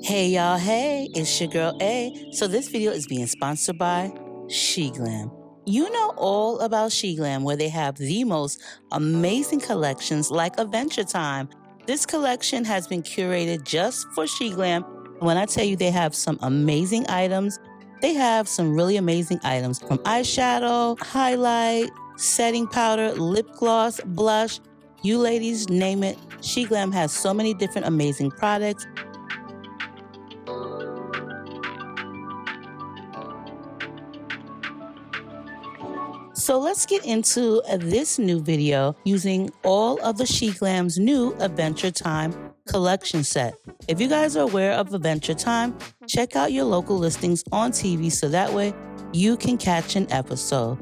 Hey y'all, hey, it's your girl A. So this video is being sponsored by SHEGLAM. You know all about SHEGLAM, where they have the most amazing collections like Adventure Time. This collection has been curated just for SHEGLAM. When I tell you they have some amazing items, they have some really amazing items from eyeshadow, highlight, setting powder, lip gloss, blush. You ladies name it. SHEGLAM has so many different amazing products. So let's get into this new video using all of the SHEGLAM's new Adventure Time collection set. If you guys are aware of Adventure Time, check out your local listings on TV so that way you can catch an episode.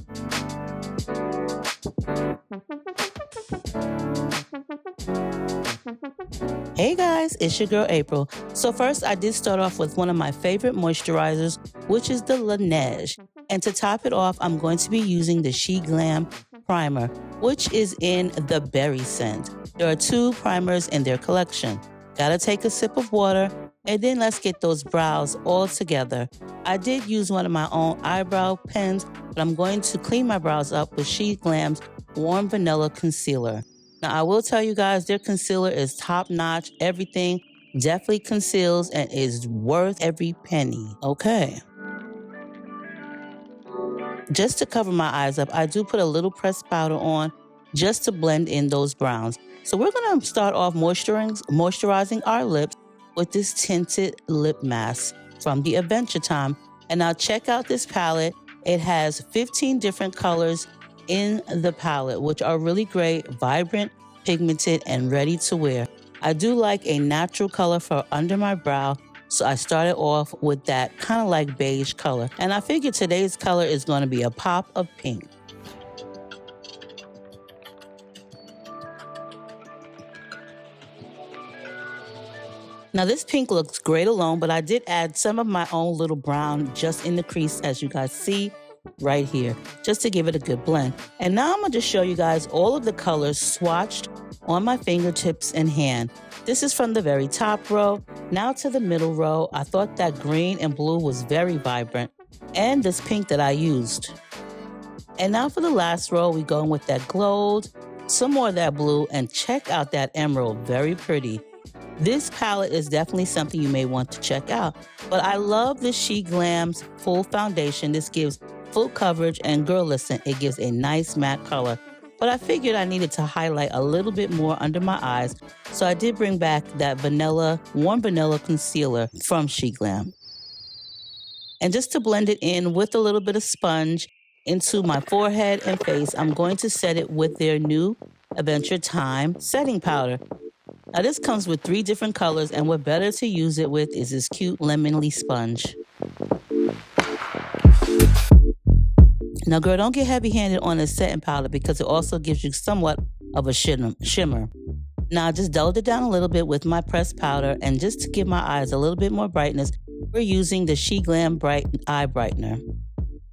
Hey guys, it's your girl April. So first I did start off with one of my favorite moisturizers, which is the Laneige. And to top it off, I'm going to be using the SHEGLAM primer, which is in the berry scent. There are 2 primers in their collection. Gotta take a sip of water, and then let's get those brows all together. I did use one of my own eyebrow pens, but I'm going to clean my brows up with SHEGLAM's Warm Vanilla Concealer. Now, I will tell you guys, their concealer is top-notch. Everything definitely conceals and is worth every penny. Okay. Just to cover my eyes up, I do put a little pressed powder on just to blend in those browns. So we're going to start off moisturizing our lips with this tinted lip mask from the Adventure Time. And now check out this palette. It has 15 different colors in the palette, which are really great, vibrant, pigmented, and ready to wear. I do like a natural color for under my brow, so I started off with that kind of like beige color. And I figured today's color is going to be a pop of pink. Now this pink looks great alone, but I did add some of my own little brown just in the crease, as you guys see right here, just to give it a good blend. And now I'm going to show you guys all of the colors swatched on my fingertips and hand. This is from the very top row. Now to the middle row, I thought that green and blue was very vibrant, and this pink that I used. And now for the last row, we go in with that gold, some more of that blue, and check out that emerald, very pretty. This palette is definitely something you may want to check out. But I love this SHEGLAM's full foundation. This gives full coverage, and girl, listen, it gives a nice matte color. But I figured I needed to highlight a little bit more under my eyes, so I did bring back that warm vanilla concealer from SHEGLAM. And just to blend it in with a little bit of sponge into my forehead and face, I'm going to set it with their new Adventure Time setting powder. Now this comes with 3 different colors, and what better to use it with is this cute lemony sponge. Now girl, don't get heavy-handed on the setting powder because it also gives you somewhat of a shimmer. Now I just dulled it down a little bit with my pressed powder, and just to give my eyes a little bit more brightness, we're using the SHEGLAM Bright Eye Brightener.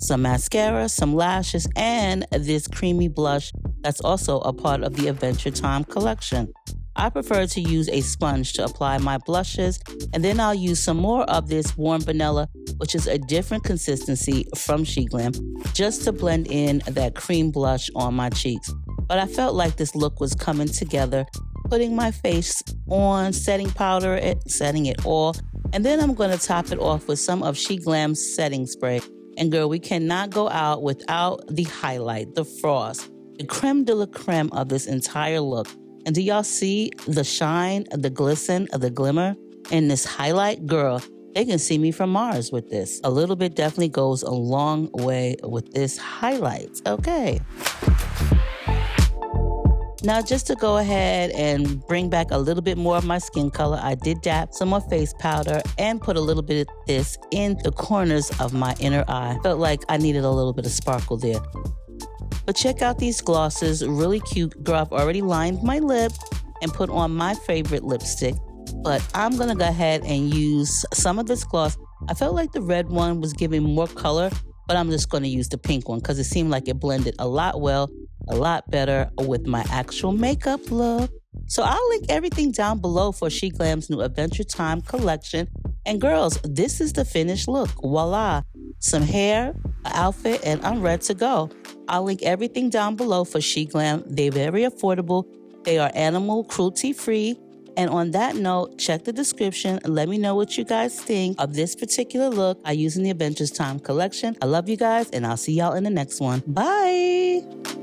Some mascara, some lashes, and this creamy blush that's also a part of the Adventure Time collection. I prefer to use a sponge to apply my blushes, and then I'll use some more of this warm vanilla, which is a different consistency from SHEGLAM, just to blend in that cream blush on my cheeks. But I felt like this look was coming together, putting my face on, setting powder, setting it all, and then I'm going to top it off with some of SHEGLAM's setting spray. And girl, we cannot go out without the highlight, the frost, the creme de la creme of this entire look. And do y'all see the shine, the glisten, the glimmer in this highlight? Girl, they can see me from Mars with this. A little bit definitely goes a long way with this highlight. Okay. Now just to go ahead and bring back a little bit more of my skin color, I did dab some more face powder and put a little bit of this in the corners of my inner eye. Felt like I needed a little bit of sparkle there. But check out these glosses, really cute. Girl, I've already lined my lip and put on my favorite lipstick, but I'm gonna go ahead and use some of this gloss. I felt like the red one was giving more color, but I'm just gonna use the pink one because it seemed like it blended a lot better with my actual makeup look. So I'll link everything down below for SHEGLAM's new Adventure Time collection. And girls, this is the finished look. Voila, some hair, an outfit, and I'm ready to go. I'll link everything down below for SHEGLAM. They're very affordable. They are animal cruelty free. And on that note, check the description and let me know what you guys think of this particular look I use in the Adventures Time collection. I love you guys, and I'll see y'all in the next one. Bye!